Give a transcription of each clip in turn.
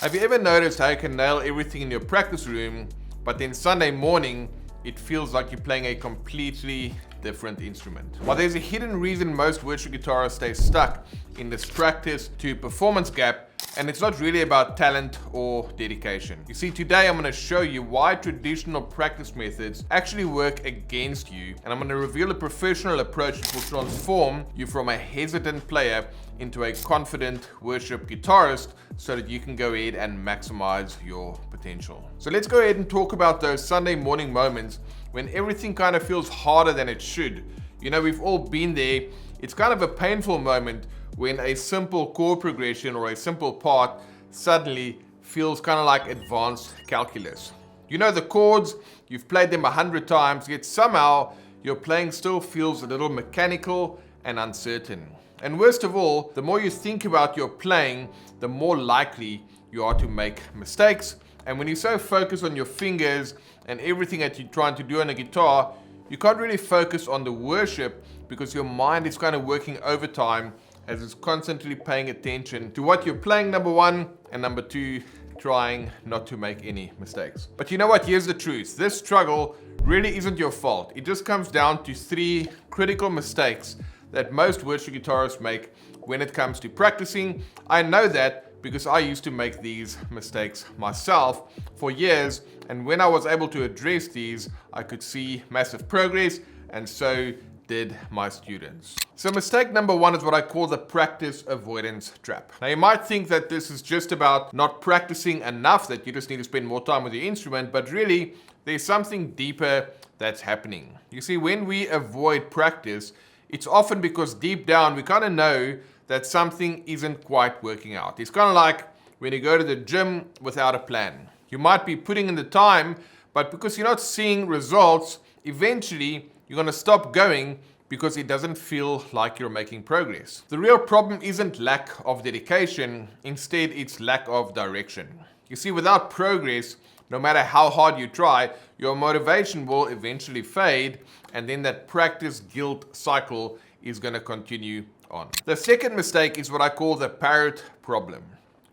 Have you ever noticed how you can nail everything in your practice room, but then Sunday morning, it feels like you're playing a completely different instrument? Well, there's a hidden reason most worship guitarists stay stuck in this practice to performance gap, and it's not really about talent or dedication. You see, today I'm going to show you why traditional practice methods actually work against you, and I'm going to reveal a professional approach that will transform you from a hesitant player into a confident worship guitarist so that you can go ahead and maximize your potential. So let's go ahead and talk about those Sunday morning moments when everything kind of feels harder than it should. You know, we've all been there. It's kind of a painful moment when a simple chord progression or a simple part suddenly feels kind of like advanced calculus. You know the chords, you've played them 100 times, yet somehow your playing still feels a little mechanical and uncertain. And worst of all, the more you think about your playing, the more likely you are to make mistakes. And when you're so focused on your fingers and everything that you're trying to do on a guitar, you can't really focus on the worship because your mind is kind of working overtime as it's constantly paying attention to what you're playing, number one, and number two, trying not to make any mistakes. But you know what? Here's the truth. This struggle really isn't your fault. It just comes down to 3 critical mistakes that most worship guitarists make when it comes to practicing. I know that because I used to make these mistakes myself for years, and when I was able to address these, I could see massive progress, and so did my students. So mistake number 1 is what I call the practice avoidance trap. Now you might think that this is just about not practicing enough, that you just need to spend more time with your instrument, but really there's something deeper that's happening. You see, when we avoid practice, it's often because deep down we kind of know that something isn't quite working out. It's kind of like when you go to the gym without a plan. You might be putting in the time, but because you're not seeing results, eventually you're going to stop going because it doesn't feel like you're making progress. The real problem isn't lack of dedication, instead it's lack of direction. You see, without progress, no matter how hard you try, your motivation will eventually fade, and then that practice guilt cycle is going to continue on. The second mistake is what I call the parrot problem.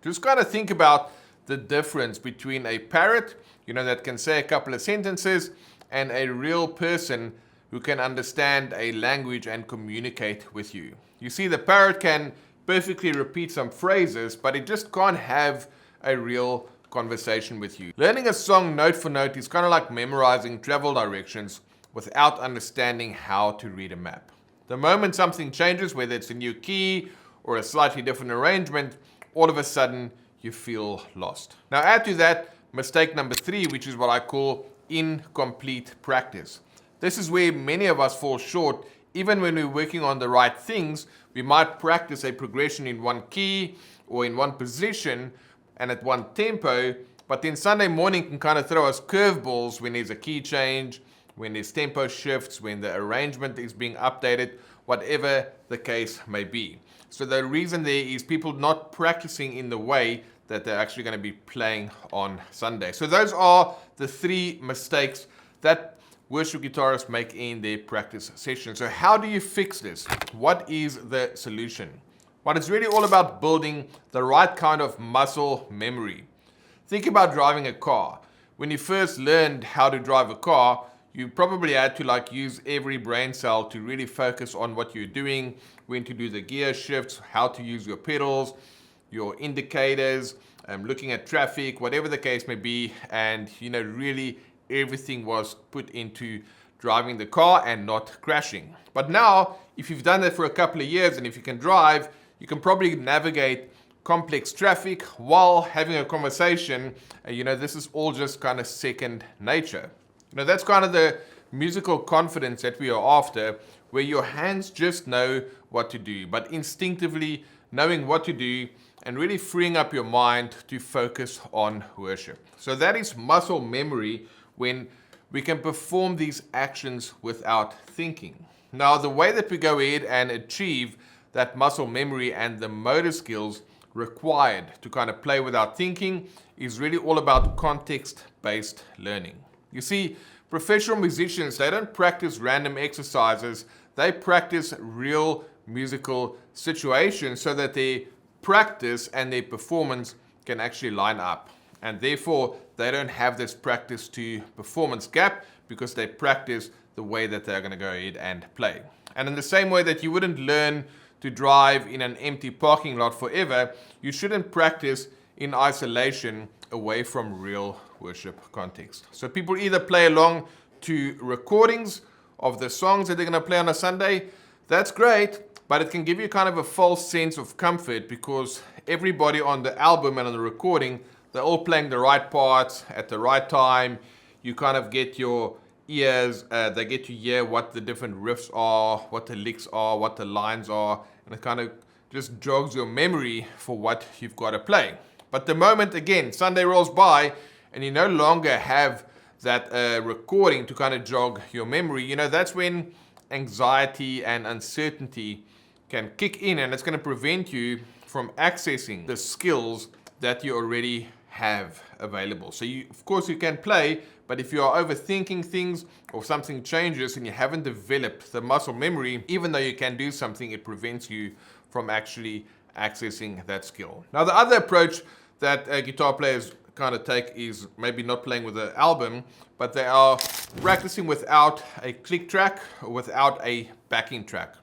Just kind of think about the difference between a parrot, you know, that can say a couple of sentences, and a real person who can understand a language and communicate with you. You see, the parrot can perfectly repeat some phrases, but it just can't have a real conversation with you. Learning a song note for note is kind of like memorizing travel directions without understanding how to read a map. The moment something changes, whether it's a new key or a slightly different arrangement, all of a sudden you feel lost. Now add to that mistake number 3, which is what I call incomplete practice. This is where many of us fall short. Even when we're working on the right things, we might practice a progression in one key or in one position and at one tempo, but then Sunday morning can kind of throw us curveballs when there's a key change, when there's tempo shifts, when the arrangement is being updated, whatever the case may be. So the reason there is people not practicing in the way that they're actually going to be playing on Sunday. So those are the 3 mistakes that worship guitarists make in their practice session. So how do you fix this? What is the solution? Well, it's really all about building the right kind of muscle memory. Think about driving a car. When you first learned how to drive a car, you probably had to use every brain cell to really focus on what you're doing, when to do the gear shifts, how to use your pedals, your indicators, looking at traffic, whatever the case may be, and really everything was put into driving the car and not crashing. But now, if you've done that for a couple of years and if you can drive, you can probably navigate complex traffic while having a conversation. This is all just kind of second nature. That's kind of the musical confidence that we are after, where your hands just know what to do, but instinctively knowing what to do and really freeing up your mind to focus on worship. So that is muscle memory, when we can perform these actions without thinking. Now, the way that we go ahead and achieve that muscle memory and the motor skills required to kind of play without thinking is really all about context-based learning. You see, professional musicians, they don't practice random exercises, they practice real musical situations so that their practice and their performance can actually line up. And therefore, they don't have this practice to performance gap because they practice the way that they're going to go ahead and play. And in the same way that you wouldn't learn to drive in an empty parking lot forever, you shouldn't practice in isolation away from real worship context. So people either play along to recordings of the songs that they're going to play on a Sunday. That's great, but it can give you kind of a false sense of comfort because everybody on the album and on the recording, they're all playing the right parts at the right time. You kind of get your ears, they get to hear what the different riffs are, what the licks are, what the lines are, and it kind of just jogs your memory for what you've got to play. But the moment, again, Sunday rolls by and you no longer have that recording to kind of jog your memory, you know, that's when anxiety and uncertainty can kick in, and it's going to prevent you from accessing the skills that you already have available. So you, of course, you can play, but if you are overthinking things or something changes and you haven't developed the muscle memory, even though you can do something, it prevents you from actually accessing that skill. Now, the other approach that guitar players kind of take is maybe not playing with an album, but they are practicing without a click track or without a backing track.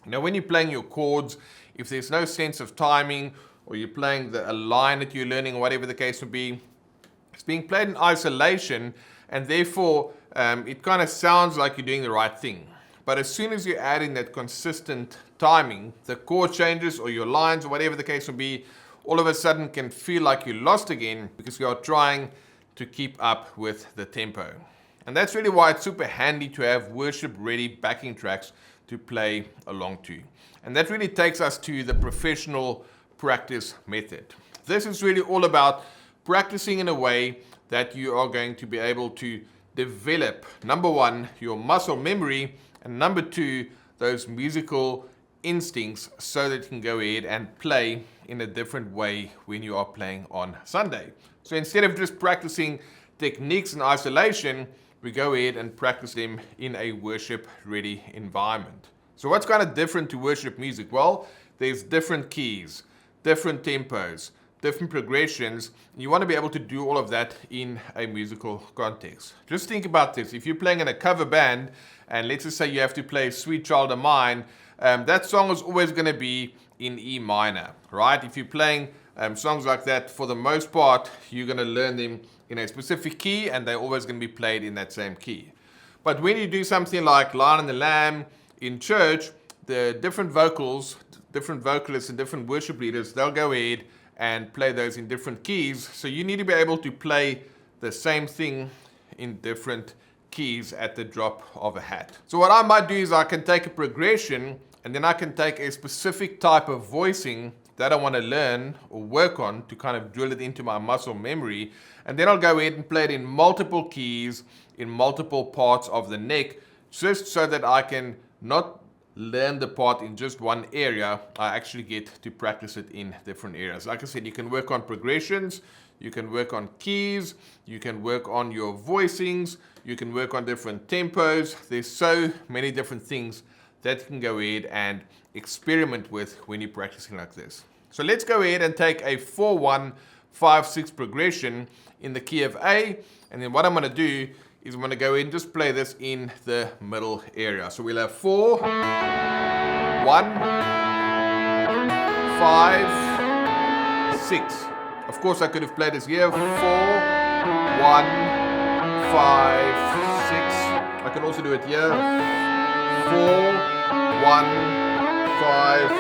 Now, when you're playing your chords, if there's no sense of timing, or you're playing a line that you're learning, or whatever the case may be, it's being played in isolation, and therefore it kind of sounds like you're doing the right thing. But as soon as you add in that consistent timing, the chord changes or your lines or whatever the case may be, all of a sudden can feel like you're lost again because you are trying to keep up with the tempo. And that's really why it's super handy to have worship-ready backing tracks to play along to. And that really takes us to the professional practice method. This is really all about practicing in a way that you are going to be able to develop, number one, your muscle memory, and number two, those musical instincts so that you can go ahead and play in a different way when you are playing on Sunday. So instead of just practicing techniques in isolation, we go ahead and practice them in a worship-ready environment. So what's kind of different to worship music? Well, there's different keys, different tempos, different progressions. You want to be able to do all of that in a musical context. Just think about this. If you're playing in a cover band, and let's just say you have to play Sweet Child of Mine, that song is always going to be in E minor, right? If you're playing songs like that, for the most part, you're going to learn them in a specific key, and they're always going to be played in that same key. But when you do something like Lion and the Lamb in church, the different vocals, different vocalists and different worship leaders, they'll go ahead and play those in different keys. So you need to be able to play the same thing in different keys at the drop of a hat. So what I might do is I can take a progression, and then I can take a specific type of voicing that I want to learn or work on to kind of drill it into my muscle memory. And then I'll go ahead and play it in multiple keys, in multiple parts of the neck, just so that I can not learn the part in just one area. I actually get to practice it in different areas. Like I said, you can work on progressions, you can work on keys, you can work on your voicings, you can work on different tempos. There's so many different things that you can go ahead and experiment with when you're practicing like this. So let's go ahead and take a 4-1-5-6 progression in the key of A, and then what I'm going to do is I'm going to go ahead and just play this in the middle area. So we'll have 4, 1, 5, 6. Of course, I could have played this here. 4, 1, 5, 6. I can also do it here. 4, 1, 5,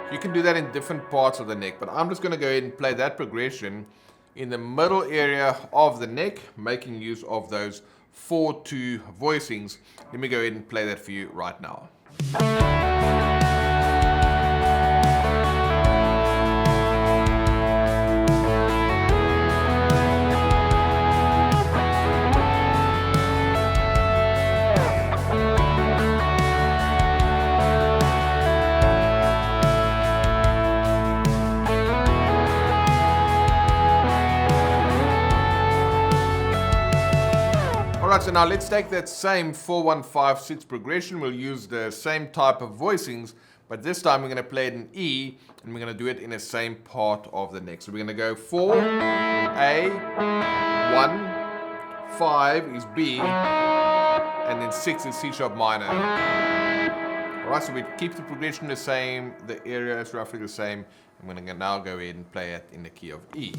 6. You can do that in different parts of the neck, but I'm just going to go ahead and play that progression in the middle area of the neck, making use of those 4-2 voicings. Let me go ahead and play that for you right now. So now let's take that same 4-1-5-6 progression. We'll use the same type of voicings, But this time we're going to play it in E, and we're going to do it in the same part of the neck. So we're going to go 4, A, 1, 5 is B, and then 6 is C sharp minor. Alright, so we keep the progression the same, the area is roughly the same. I'm going to now go ahead and play it in the key of E.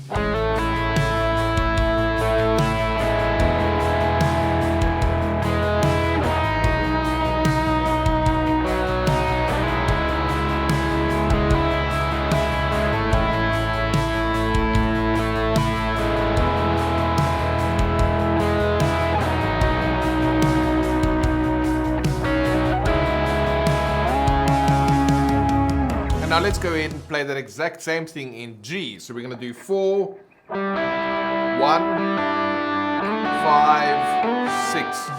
Now let's go ahead and play that exact same thing in G. So we're going to do 4, 1, 5, 6.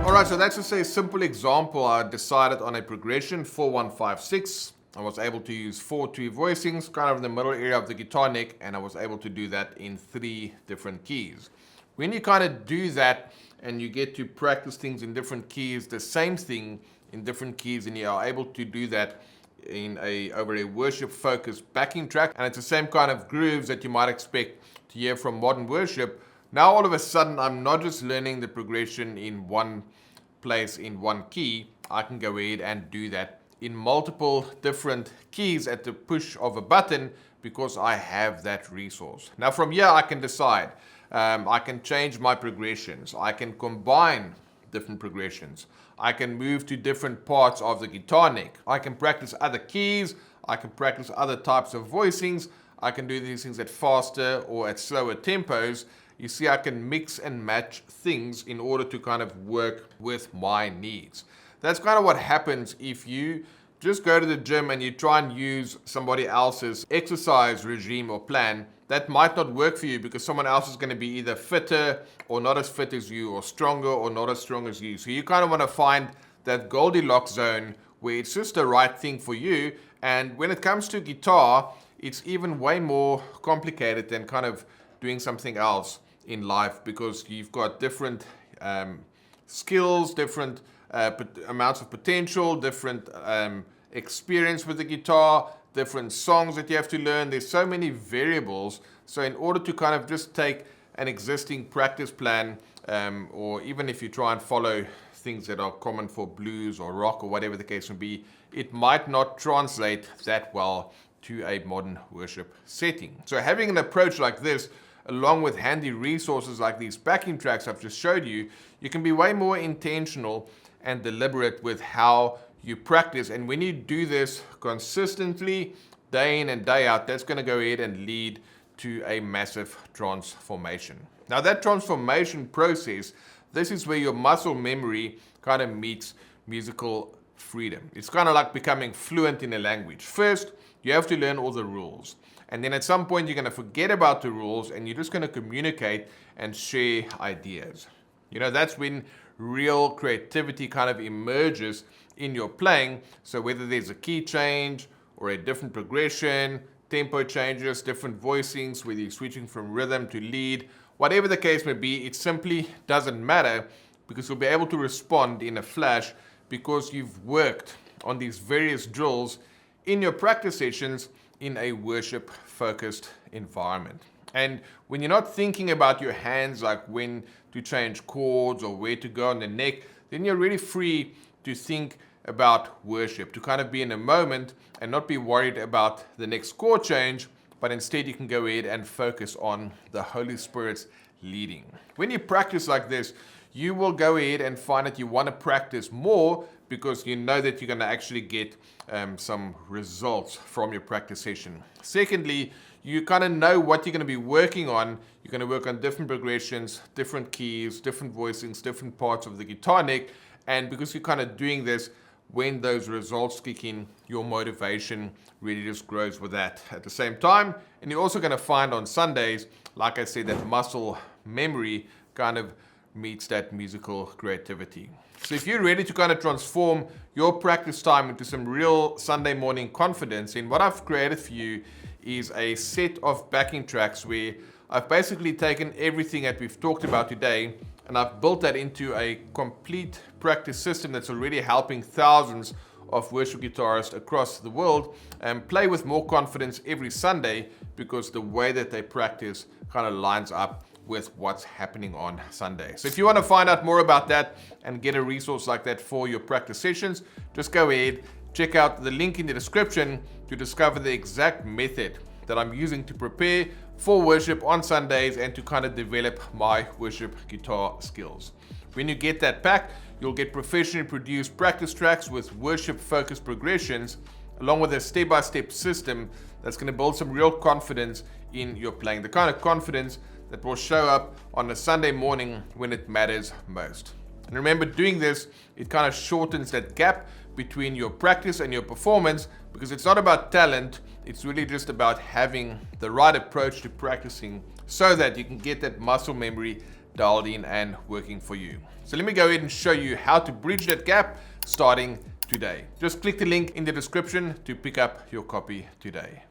Alright, so that's just a simple example. I decided on a progression 4, 1, 5, 6. I was able to use 4 2 voicings, kind of in the middle area of the guitar neck, and I was able to do that in 3 different keys. When you kind of do that and you get to practice things in different keys, the same thing in different keys, and you are able to do that over a worship focused backing track, and it's the same kind of grooves that you might expect to hear from modern worship. Now all of a sudden I'm not just learning the progression in one place in one key. I can go ahead and do that in multiple different keys at the push of a button because I have that resource. Now from here I can decide. I can change my progressions. I can combine different progressions. I can move to different parts of the guitar neck. I can practice other keys. I can practice other types of voicings. I can do these things at faster or at slower tempos. You see, I can mix and match things in order to kind of work with my needs. That's kind of what happens if you just go to the gym and you try and use somebody else's exercise regime or plan. That might not work for you because someone else is going to be either fitter or not as fit as you, or stronger or not as strong as you. So you kind of want to find that Goldilocks zone where it's just the right thing for you. And when it comes to guitar, it's even way more complicated than kind of doing something else in life, because you've got different skills, different amounts of potential, different experience with the guitar, different songs that you have to learn. There's so many variables. So in order to kind of just take an existing practice plan, or even if you try and follow things that are common for blues or rock or whatever the case may be, it might not translate that well to a modern worship setting. So having an approach like this, along with handy resources like these backing tracks I've just showed you, you can be way more intentional and deliberate with how you practice. And when you do this consistently, day in and day out, that's going to go ahead and lead to a massive transformation. Now that transformation process, this is where your muscle memory kind of meets musical freedom. It's kind of like becoming fluent in a language. First, you have to learn all the rules. And then at some point, you're going to forget about the rules and you're just going to communicate and share ideas. You know, that's when real creativity kind of emerges in your playing. So whether there's a key change or a different progression, tempo changes, different voicings, whether you're switching from rhythm to lead, whatever the case may be, it simply doesn't matter, because you'll be able to respond in a flash because you've worked on these various drills in your practice sessions in a worship-focused environment. And when you're not thinking about your hands, like when to change chords or where to go on the neck, then you're really free to think about worship, to kind of be in a moment and not be worried about the next chord change, but instead you can go ahead and focus on the Holy Spirit's leading. When you practice like this, you will go ahead and find that you want to practice more, because you know that you're going to actually get some results from your practice session. Secondly, you kind of know what you're going to be working on. You're going to work on different progressions, different keys, different voicings, different parts of the guitar neck. And because you're kind of doing this when those results kick in, your motivation really just grows with that at the same time. And you're also going to find on Sundays, like I said, that muscle memory kind of meets that musical creativity. So if you're ready to kind of transform your practice time into some real Sunday morning confidence, then what I've created for you is a set of backing tracks where I've basically taken everything that we've talked about today and I've built that into a complete practice system that's already helping thousands of worship guitarists across the world and play with more confidence every Sunday, because the way that they practice kind of lines up with what's happening on Sunday. So if you want to find out more about that and get a resource like that for your practice sessions, just go ahead, check out the link in the description to discover the exact method that I'm using to prepare for worship on Sundays and to kind of develop my worship guitar skills. When you get that pack, you'll get professionally produced practice tracks with worship focused progressions, along with a step-by-step system that's going to build some real confidence in your playing, the kind of confidence that will show up on a Sunday morning when it matters most. And remember, doing this, it kind of shortens that gap between your practice and your performance, because it's not about talent, it's really just about having the right approach to practicing so that you can get that muscle memory dialed in and working for you. So let me go ahead and show you how to bridge that gap starting today. Just click the link in the description to pick up your copy today.